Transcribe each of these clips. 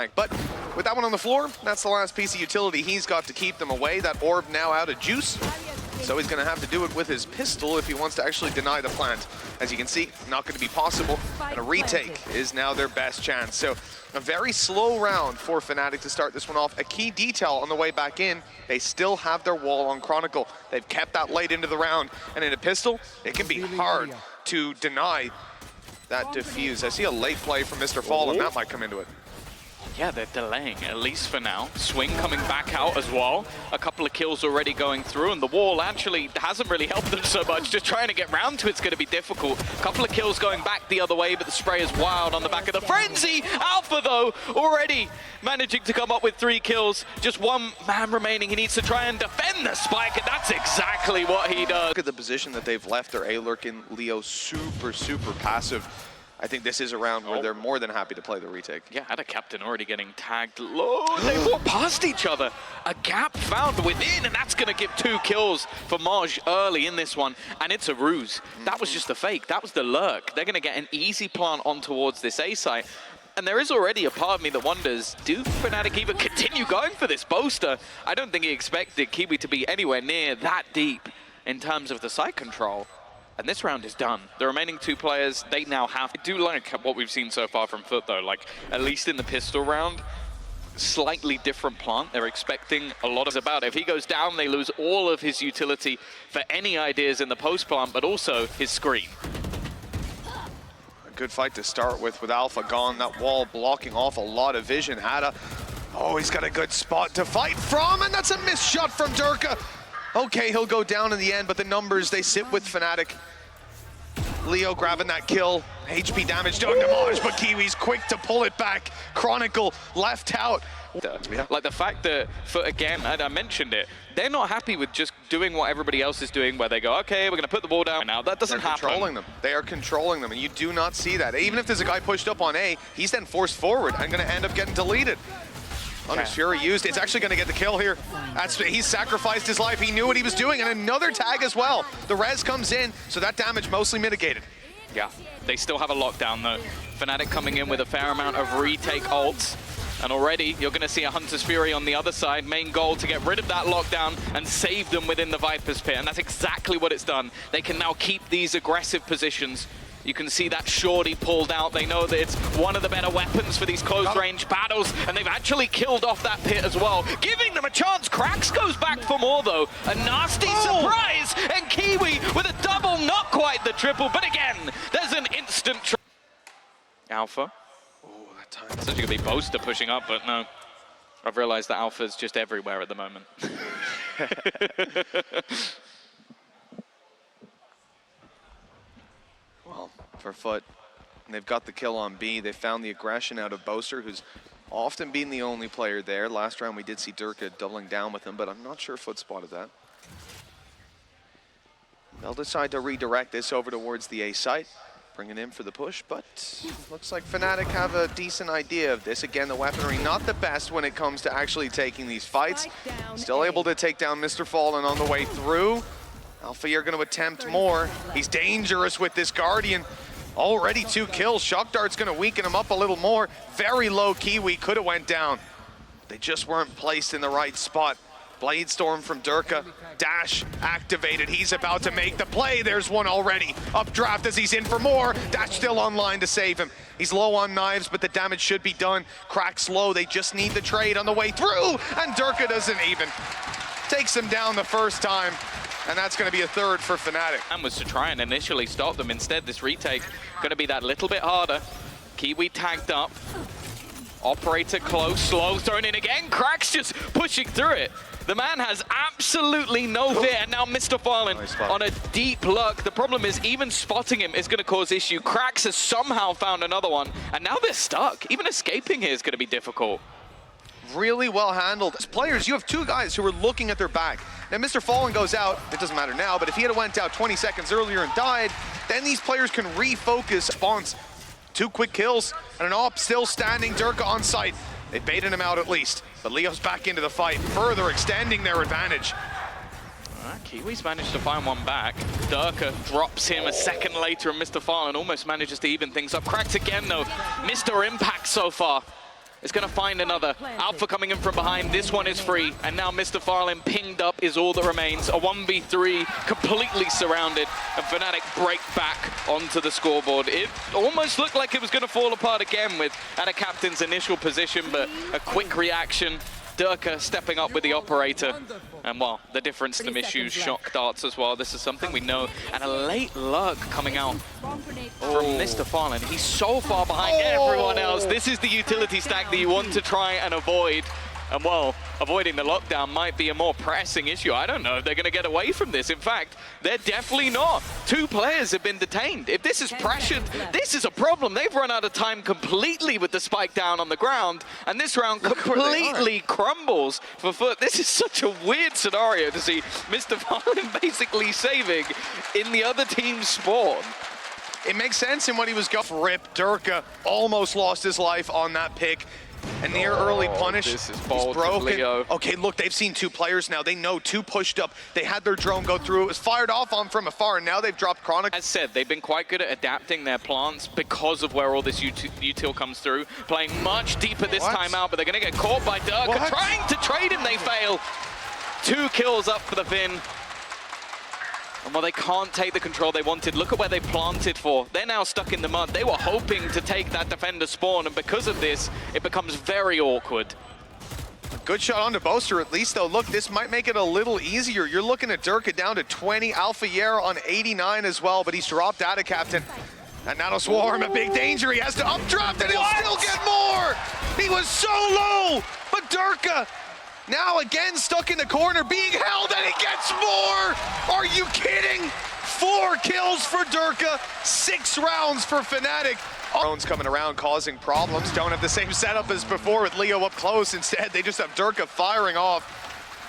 kamyk. But with that one on the floor, that's the last piece of utility he's got to keep them away. That orb now out of juice. So he's going to have to do it with his pistol if he wants to actually deny the plant. As you can see, not going to be possible. And a retake is now their best chance. So a very slow round for FNATIC to start this one off. A key detail on the way back in, they still have their wall on Chronicle. They've kept that late into the round. And in a pistol, it can be hard to deny that defuse. I see a late play from MrFaliN. That might come into it. Yeah, they're delaying, at least for now. Swing coming back out as well. A couple of kills already going through, and the wall actually hasn't really helped them so much. Just trying to get round to it's going to be difficult. A couple of kills going back the other way, but the spray is wild on the back of the frenzy. Alpha, though, already managing to come up with 3 kills. Just one man remaining. He needs to try and defend the spike, and that's exactly what he does. Look at the position that they've left their A-Lurk in. Leo super passive. I think this is a round where they're more than happy to play the retake. Yeah, AtaKaptan already getting tagged low. They walk past each other. A gap found within, and that's going to give 2 kills for MOJJ early in this one. And it's a ruse. That was just a fake. That was the lurk. They're going to get an easy plant on towards this A site. And there is already a part of me that wonders, do FNATIC even continue going for this Boaster? I don't think he expected Kiwi to be anywhere near that deep in terms of the site control. And this round is done. The remaining 2 players, they now have... I do like what we've seen so far from FUT, though. Like, at least in the pistol round, slightly different plant. They're expecting a lot about it. If he goes down, they lose all of his utility for any ideas in the post plant, but also his screen. A good fight to start with Alpha gone. That wall blocking off a lot of vision. Oh, he's got a good spot to fight from, and that's a missed shot from Derke. Okay, he'll go down in the end, but the numbers, they sit with FNATIC. Leo grabbing that kill. HP damage done to MOJJ, but Kiwi's quick to pull it back. Chronicle left out. Like the fact that, again, I mentioned it, they're not happy with just doing what everybody else is doing, where they go, okay, we're going to put the ball down now. That doesn't happen. They're controlling them. They are controlling them, and you do not see that. Even if there's a guy pushed up on A, he's then forced forward and going to end up getting deleted. Onyx Fury used, it's actually going to get the kill here. He's sacrificed his life, he knew what he was doing, and another tag as well. The res comes in, so that damage mostly mitigated. Yeah, they still have a lockdown though. FNATIC coming in with a fair amount of retake ults. And already, you're going to see a Hunter's Fury on the other side. Main goal to get rid of that lockdown and save them within the Viper's Pit. And that's exactly what it's done. They can now keep these aggressive positions. You can see that shorty pulled out. They know that it's one of the better weapons for these close-range battles, and they've actually killed off that pit as well, giving them a chance. qRaxs goes back for more, though. A nasty surprise, and Kiwi with a double, not quite the triple, but again, there's an instant Alpha. Oh, that time. It's actually going to be Boaster pushing up, but no. I've realized that Alpha's just everywhere at the moment. Well, for FUT, they've got the kill on B. They found the aggression out of Boaster, who's often been the only player there. Last round we did see Derke doubling down with him, but I'm not sure FUT spotted that. They'll decide to redirect this over towards the A site, bring it in for the push, but looks like FNATIC have a decent idea of this. Again, the weaponry not the best when it comes to actually taking these fights. Still able to take down MrFaliN on the way through. Alpha, you're going to attempt more. He's dangerous with this Guardian. Already 2 kills. Shock Dart's going to weaken him up a little more. Very low Kiwi, could have went down. They just weren't placed in the right spot. Blade Storm from Derke. Dash activated. He's about to make the play. There's one already. Updraft as he's in for more. Dash still online to save him. He's low on knives, but the damage should be done. qRaxs low. They just need the trade on the way through. And Derke doesn't even. Takes him down the first time. And that's going to be a 3rd for FNATIC. And was to try and initially stop them. Instead, this retake going to be that little bit harder. Kiwi tagged up. Operator close, slow, thrown in again. qRaxs just pushing through it. The man has absolutely no fear. And now MrFaliN on a deep lurk. The problem is even spotting him is going to cause issue. qRaxs has somehow found another one. And now they're stuck. Even escaping here is going to be difficult. Really well handled. As players, you have 2 guys who are looking at their back. Now, MrFaliN goes out. It doesn't matter now, but if he had went out 20 seconds earlier and died, then these players can refocus. Response. 2 quick kills, and an op still standing. Derke on site. They baited him out at least, but Leo's back into the fight, further extending their advantage. Kiwi's managed to find one back. Derke drops him a second later, and MrFaliN almost manages to even things up. qRaxs again, though. Mr. Impact so far. is going to find another. Alpha coming in from behind. This one is free. And now MrFaliN pinged up is all that remains. A 1v3 completely surrounded. And FNATIC break back onto the scoreboard. It almost looked like it was going to fall apart again with AtaKaptan's initial position, but a quick reaction. Derke stepping up with the operator. And well, the difference to misuse shock darts as well. This is something we know. And a late lurk coming out from MrFaliN. He's so far behind everyone else. This is the utility stack that you want to try and avoid. And well, avoiding the lockdown might be a more pressing issue. I don't know if they're going to get away from this. In fact, they're definitely not. 2 players have been detained. If this is pressured, this is a problem. They've run out of time completely with the spike down on the ground. And this round completely crumbles for FUT. This is such a weird scenario to see MrFaliN basically saving in the other team's spawn. It makes sense in what he was going. Rip, Derke almost lost his life on that pick. A near early punish. This is bold broken. from Leo. Okay, look, they've seen 2 players now. They know 2 pushed up. They had their drone go through. It was fired off on from afar, and now they've dropped Chronicle. As said, they've been quite good at adapting their plants because of where all this util comes through. Playing much deeper this time out, but they're going to get caught by Derke. Trying to trade him, they fail. 2 kills up for the Finn. And while they can't take the control they wanted, look at where they planted for. They're now stuck in the mud. They were hoping to take that defender spawn, and because of this, it becomes very awkward. Good shot onto Boaster at least, though. Look, this might make it a little easier. You're looking at Derke down to 20, Alpha Yera on 89 as well, but he's dropped AtaKaptan. And that'll swarm a big danger. He has to updraft, and he'll still get more! He was so low, but Derke now again stuck in the corner, being held, and he gets more! Are you kidding? 4 kills for Derke, 6 rounds for FNATIC. Drones coming around causing problems. Don't have the same setup as before with Leo up close. Instead, they just have Derke firing off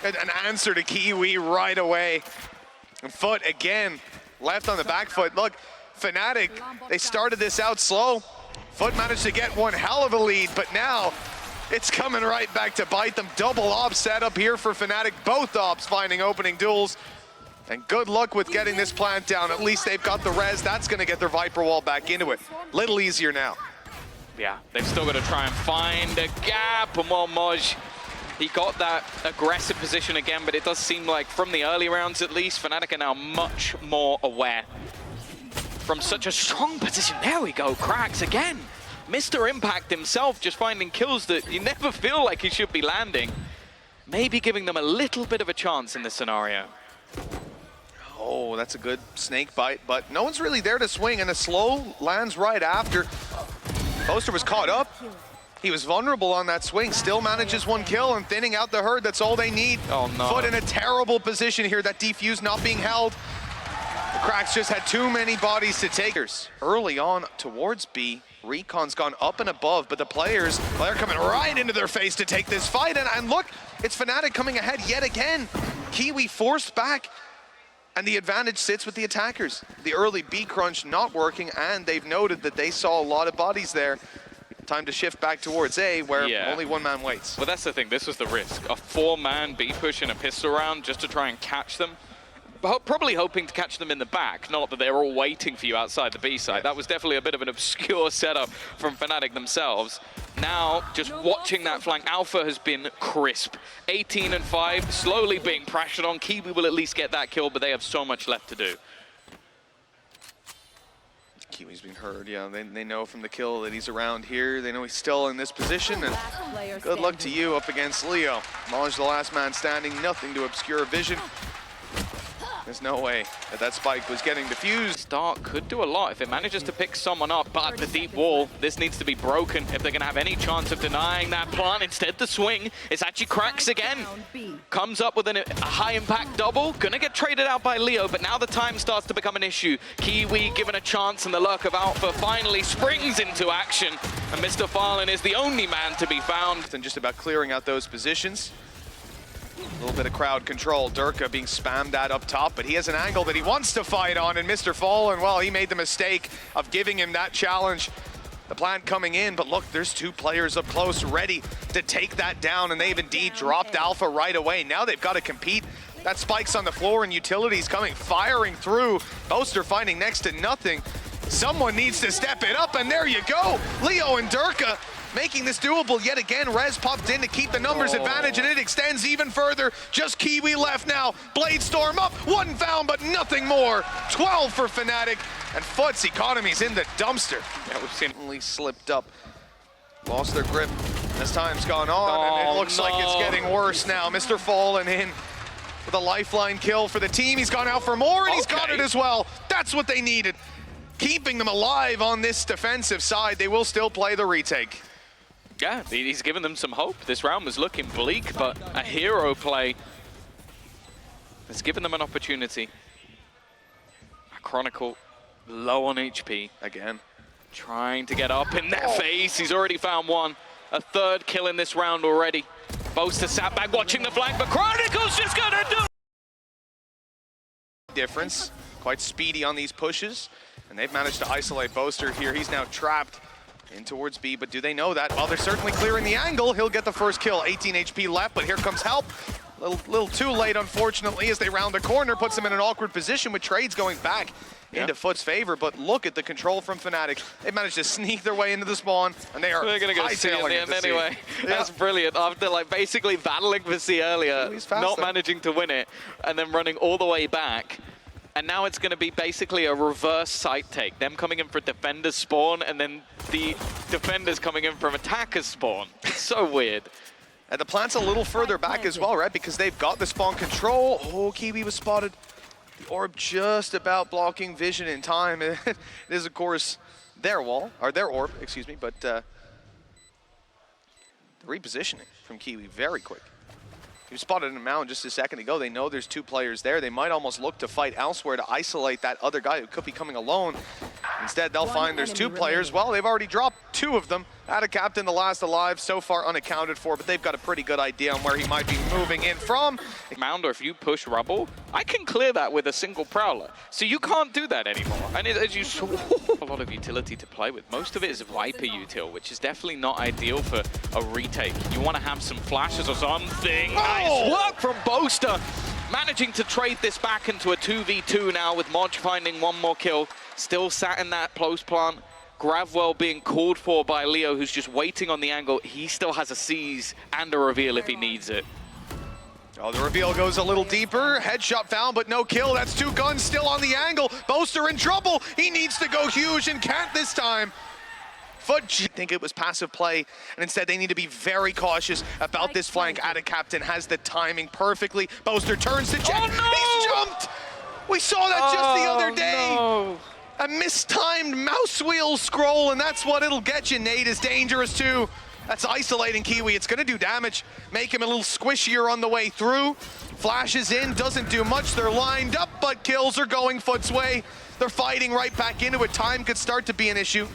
an answer to Kiwi right away. And FUT again, left on the back foot. Look, FNATIC, they started this out slow. FUT managed to get one hell of a lead, but now it's coming right back to bite them. Double op setup here for FNATIC. Both ops finding opening duels. And good luck with getting this plant down. At least they've got the res. That's going to get their Viper wall back into it. Little easier now. Yeah, they've still got to try and find a gap. And while MOJJ, he got that aggressive position again, but it does seem like from the early rounds at least, FNATIC are now much more aware. From such a strong position. There we go, qRaxs again. Mr. Impact himself just finding kills that you never feel like he should be landing. Maybe giving them a little bit of a chance in this scenario. Oh, that's a good snake bite, but no one's really there to swing, and a slow lands right after. Boaster was caught up. He was vulnerable on that swing, still manages 1 kill and thinning out the herd. That's all they need. Oh, no. FUT in a terrible position here, that defuse not being held. The qRaxs just had too many bodies to take. Early on towards B, Recon's gone up and above, but the players, well, they're coming right into their face to take this fight. And look, it's FNATIC coming ahead yet again. Kiwi forced back, and the advantage sits with the attackers. The early B crunch not working, and they've noted that they saw a lot of bodies there. Time to shift back towards A, where only 1 man waits. Well, that's the thing. This was the risk. A 4-man B push in a pistol round just to try and catch them. Probably hoping to catch them in the back, not that they're all waiting for you outside the B side. That was definitely a bit of an obscure setup from FNATIC themselves. Now, just watching that flank, Alpha has been crisp. 18 and 5, slowly being pressured on. Kiwi will at least get that kill, but they have so much left to do. Kiwi's been heard, yeah. They know from the kill that he's around here. They know he's still in this position, and good luck to you up against Leo. MOJJ, the last man standing, nothing to obscure vision. There's no way that spike was getting diffused. Start could do a lot if it manages to pick someone up, but the deep wall, this needs to be broken if they're going to have any chance of denying that plant. Instead, the swing is actually qRaxs again. Comes up with a high impact double, gonna get traded out by Leo, but now the time starts to become an issue. Kiwi given a chance, and the lurk of Alpha finally springs into action, and MrFaliN is the only man to be found. And just about clearing out those positions. A little bit of crowd control. Derke being spammed at up top, but he has an angle that he wants to fight on, and MrFaliN, well, he made the mistake of giving him that challenge. The plant coming in, but look, there's 2 players up close ready to take that down, and they've indeed dropped Alpha right away. Now they've got to compete. That spike's on the floor, and utilities coming, firing through. Boaster finding next to nothing. Someone needs to step it up, and there you go. Leo and Derke making this doable yet again. Rez popped in to keep the numbers advantage, and it extends even further. Just Kiwi left now. Bladestorm up, one found, but nothing more. 12 for FNATIC, and FUT's economy's in the dumpster. Yeah, we've seen Only slipped up, lost their grip as time's gone on, and it looks like it's getting worse now. MrFaliN in with a lifeline kill for the team. He's gone out for more, and he's got it as well. That's what they needed. Keeping them alive on this defensive side. They will still play the retake. Yeah, he's given them some hope. This round was looking bleak, but a hero play has given them an opportunity. Chronicle low on HP. Again. Trying to get up in their face. He's already found one. A third kill in this round already. Boaster sat back watching the flank, but Chronicle's just gonna do difference. Quite speedy on these pushes, and they've managed to isolate Boaster here. He's now trapped in towards B, but do they know that? Well, they're certainly clearing the angle. He'll get the first kill. 18 HP left, but here comes help. Little too late, unfortunately, as they round the corner, puts them in an awkward position with trades going back into FUT's favor. But look at the control from FNATIC. They managed to sneak their way into the spawn, and they are They're gonna go C in the end anyway. Yeah. That's brilliant. After like basically battling for C earlier, not managing to win it, and then running all the way back. And now it's going to be basically a reverse site take. Them coming in for defender's spawn, and then the defenders coming in from attacker's spawn. It's so weird. And the plant's a little further back as well, right? Because they've got the spawn control. Oh, Kiwi was spotted. The orb just about blocking vision in time. It is, of course, their wall, or their orb, excuse me, but the repositioning from Kiwi, very quick. He was spotted in a mountain just a second ago. They know there's two players there. They might almost look to fight elsewhere to isolate that other guy who could be coming alone. Instead, they'll find there's two players. Well, they've already dropped two of them. AtaKaptan, the last alive, so far unaccounted for, but they've got a pretty good idea on where he might be moving in from. Mound, or if you push rubble, I can clear that with a single prowler. So you can't do that anymore. And as you saw, a lot of utility to play with. Most of it is Viper util, which is definitely not ideal for a retake. You want to have some flashes or something. Nice work from Boaster. Managing to trade this back into a 2v2 now, with MOJJ finding one more kill. Still sat in that close plant. Gravwell being called for by Leo, who's just waiting on the angle. He still has a seize and a reveal if he needs it. Oh, the reveal goes a little deeper. Headshot found, but no kill. That's two guns still on the angle. Boaster in trouble. He needs to go huge and can't this time. FUT think it was passive play, and instead they need to be very cautious about this flank. AtaKaptan has the timing perfectly. Boaster turns to Jet. Oh, no! He's jumped! We saw that just the other day. No. A mistimed mouse wheel scroll, and that's what it'll get you. Nade is dangerous too. That's isolating Kiwi. It's gonna do damage. Make him a little squishier on the way through. Flashes in, doesn't do much. They're lined up, but kills are going FUT's way. They're fighting right back into it. Time could start to be an issue.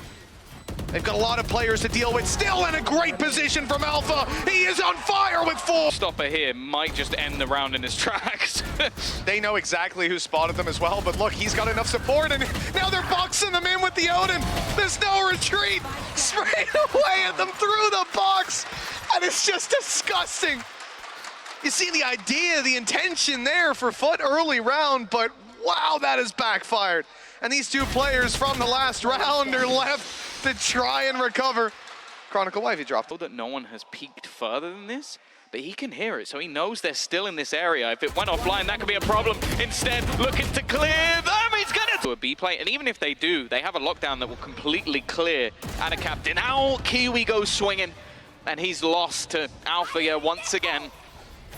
They've got a lot of players to deal with. Still in a great position from Alpha. He is on fire with 4. Stopper here might just end the round in his tracks. They know exactly who spotted them as well, but look, he's got enough support, and now they're boxing them in with the Odin. There's no retreat. Straight away at them through the box, and it's just disgusting. You see the idea, the intention there for FUT early round, but wow, that has backfired. And these two players from the last round are left to try and recover. Chronicle, why have you dropped? That no one has peeked further than this, but he can hear it, so he knows they're still in this area. If it went offline, that could be a problem. Instead, looking to clear them, he's gonna do a B play, and even if they do, they have a lockdown that will completely clear AtaKaptan. Now Kiwi goes swinging, and he's lost to Alpha here once again.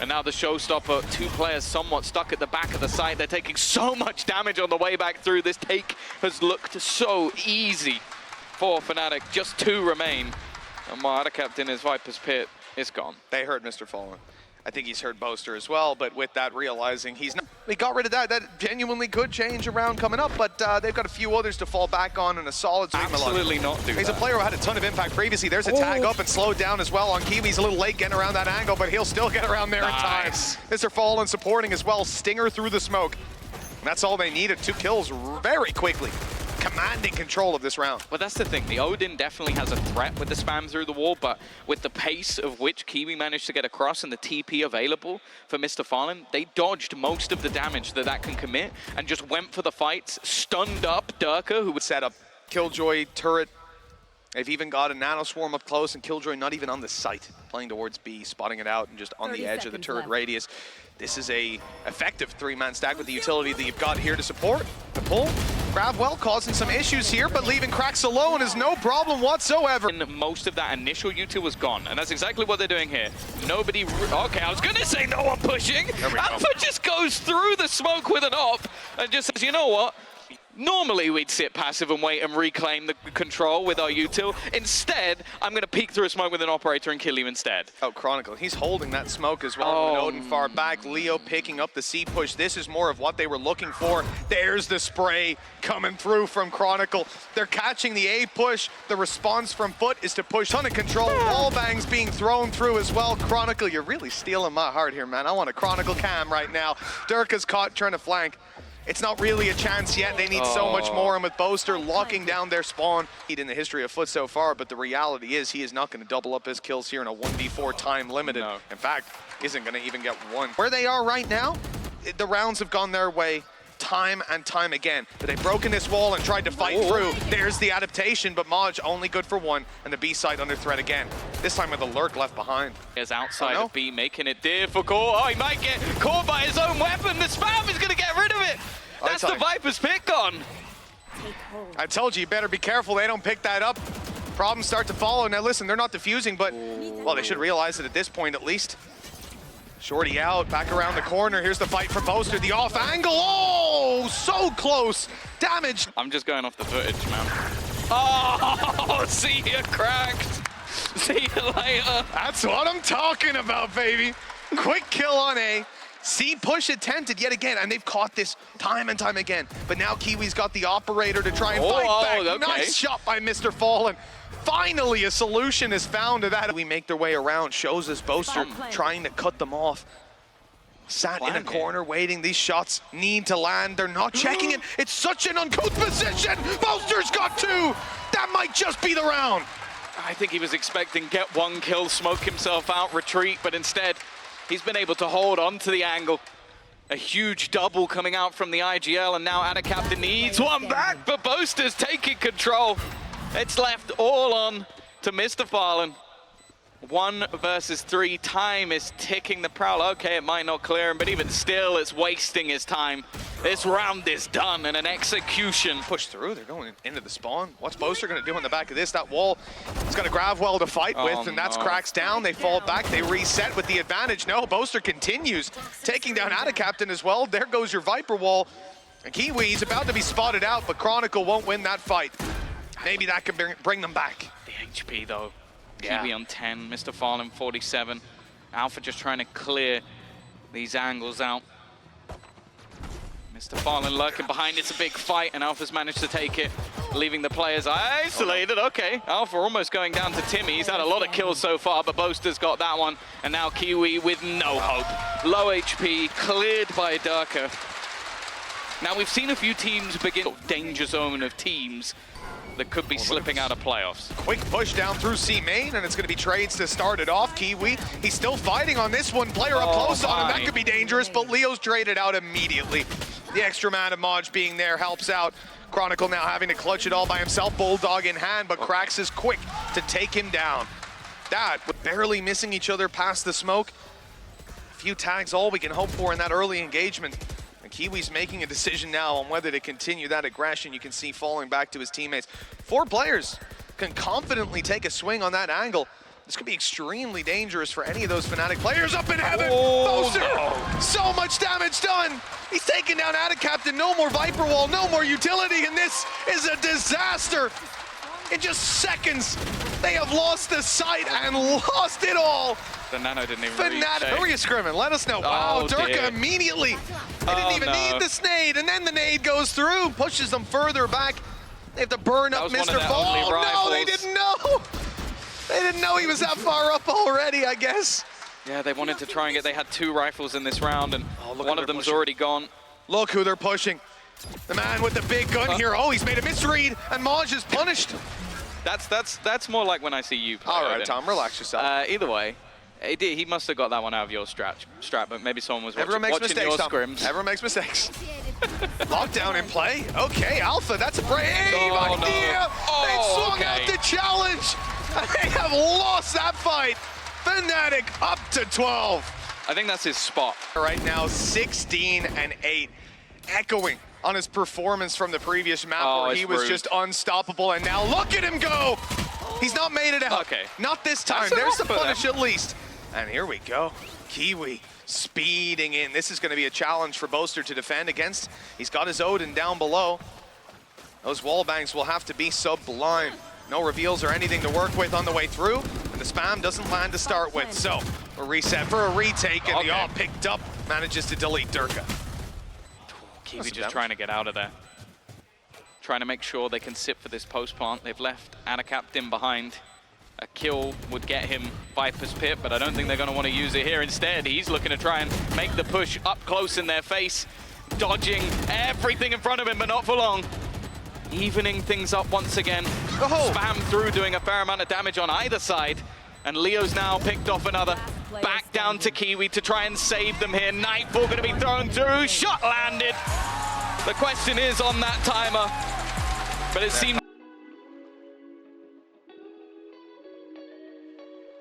And now the showstopper, two players somewhat stuck at the back of the site. They're taking so much damage on the way back through. This take has looked so easy for FNATIC. Just two remain. And while AtaKaptan is Viper's Pit, it's gone. They heard MrFaliN. I think he's heard Boaster as well, but with that realizing he's not, we got rid of that. That genuinely could change around coming up, but they've got a few others to fall back on in a solid swing. Absolutely not do He's that. a player who had a ton of impact previously. There's a tag up and slowed down as well on Kiwi's a little late getting around that angle, but he'll still get around there in time. MrFaliN supporting as well. Stinger through the smoke. And that's all they needed. 2 kills very quickly. Commanding control of this round. Well, that's the thing. The Odin definitely has a threat with the spam through the wall, but with the pace of which Kiwi managed to get across and the TP available for MrFaliN, they dodged most of the damage that can commit and just went for the fights, stunned up Derke, who would set up Killjoy turret They've even got a nano swarm up close and Killjoy not even on the site, playing towards B, spotting it out and just on the edge of the turret radius. This is a effective three-man stack with the utility that you've got here to support. The pull, grab well, causing some issues here, but leaving qRaxs alone is no problem whatsoever. And most of that initial util was gone, and that's exactly what they're doing here. Nobody, okay, I was gonna say no one pushing. Alpha just goes through the smoke with an op and just says, you know what? Normally we'd sit passive and wait and reclaim the control with our util. Instead, I'm going to peek through a smoke with an operator and kill you instead. Oh, Chronicle, he's holding that smoke as well. With Odin far back, Leo picking up the C push. This is more of what they were looking for. There's the spray coming through from Chronicle. They're catching the A push. The response from FUT is to push. Ton of control. Wall bangs being thrown through as well. Chronicle, you're really stealing my heart here, man. I want a Chronicle cam right now. Derke's caught trying to flank. It's not really a chance yet. They need so much more, and with Boaster locking down their spawn in the history of FUT so far, but the reality is he is not going to double up his kills here in a 1v4 time limited. No. In fact, isn't going to even get one. Where they are right now, the rounds have gone their way time and time again. But they've broken this wall and tried to fight through. There's the adaptation, but MOJJ only good for one, and the B side under threat again. This time with a lurk left behind. Is outside of B, making it difficult. Oh, he might get caught by his own weapon. The spam is going to get rid of it. That's the Viper's pick gone. I told you, you better be careful they don't pick that up. Problems start to follow. Now listen, they're not defusing, but, well, they should realize it at this point at least. Shorty out, back around the corner. Here's the fight for Boaster, the off angle. Oh, so close. Damage. I'm just going off the footage, man. Oh, see you cracked. See you later. That's what I'm talking about, baby. Quick kill on A. C push attempted yet again, and they've caught this time and time again. But now Kiwi's got the operator to try and fight back. Okay. Nice shot by MrFaliN. Finally, a solution is found to that. We make their way around, shows us Boaster trying to cut them off. Sat in a corner waiting. These shots need to land. They're not checking it. It's such an uncouth position. Boaster's got two. That might just be the round. I think he was expecting get one kill, smoke himself out, retreat, but instead, he's been able to hold on to the angle. A huge double coming out from the IGL, and now AtaKaptan needs one back, but Boaster's taking control. It's left all on to MrFaliN. 1 versus 3, time is ticking the prowl. Okay, it might not clear him, but even still, it's wasting his time. This round is done, and an execution. Push through, they're going into the spawn. What's Boaster gonna do on the back of this? That wall, he's got a grav well to fight with, and that's qRaxs down. They fall back, they reset with the advantage. No, Boaster continues, taking down AtaKaptan as well. There goes your Viper wall. And Kiwi, he's about to be spotted out, but Chronicle won't win that fight. Maybe that can bring them back. The HP though. Kiwi on 10, MrFaliN 47. Alpha just trying to clear these angles out. MrFaliN lurking behind, it's a big fight, and Alpha's managed to take it, leaving the players isolated. Okay, Alpha almost going down to Timmy. He's had a lot of kills so far, but Boaster's got that one, and now Kiwi with no hope. Low HP, cleared by Derke. Now we've seen a few teams begin danger zone of teams that could be slipping out of playoffs. Quick push down through C main, and it's going to be trades to start it off. Kiwi, he's still fighting on this one. Player up close on him, that could be dangerous, but Leo's traded out immediately. The extra man of MOJJ being there helps out. Chronicle now having to clutch it all by himself, Bulldog in hand, but qRaxs is quick to take him down. That, barely missing each other past the smoke. A few tags, all we can hope for in that early engagement. And Kiwi's making a decision now on whether to continue that aggression. You can see falling back to his teammates. 4 players can confidently take a swing on that angle. This could be extremely dangerous for any of those FNATIC players up in heaven. Boaster, so much damage done. He's taking down AtaKaptan, no more Viper wall, no more utility, and this is a disaster. In just seconds, they have lost the sight and lost it all. The nano didn't even FNATIC, who are you scrimming? Let us know. Wow, Derke immediately. They didn't even need the snade, and then the nade goes through, pushes them further back. They have to burn up MrFaliN. Oh, no, they didn't know. They didn't know he was that far up already, I guess. Yeah, they wanted to try and get, they had 2 rifles in this round, and one of them's already gone. Look who they're pushing. The man with the big gun here. Oh, he's made a misread, and MOJJ is punished. That's more like when I see you play. All right, Tom, relax yourself. Either way, He did. He must have got that one out of your strat, but maybe someone was Everyone makes watching mistakes, your Tom. scrims. Everyone makes mistakes. Lockdown in play. Okay, Alpha, that's a brave Oh, idea. no. They Oh, swung out okay. the challenge. They have lost that fight. FNATIC up to 12. I think that's his spot. Right now, 16-8, echoing on his performance from the previous map where it's he was rude. just unstoppable, and now look at him go! He's not made it out. Okay. Not this time. That's There's the enough for punish at least. And here we go. Kiwi speeding in. This is going to be a challenge for Boaster to defend against. He's got his Odin down below. Those wall bangs will have to be sublime. No reveals or anything to work with on the way through, and the spam doesn't land to start with. So a reset for a retake, and the all picked up manages to delete Derke. Kiwi just trying to get out of there. Trying to make sure they can sit for this post plant. They've left AtaKaptan behind. A kill would get him Viper's Pit, but I don't think they're going to want to use it here. Instead, he's looking to try and make the push up close in their face, dodging everything in front of him, but not for long. Evening things up once again. Spam through, doing a fair amount of damage on either side. And Leo's now picked off another. Back down to Kiwi to try and save them here. Nightfall going to be thrown through. Shot landed. The question is on that timer, but it seems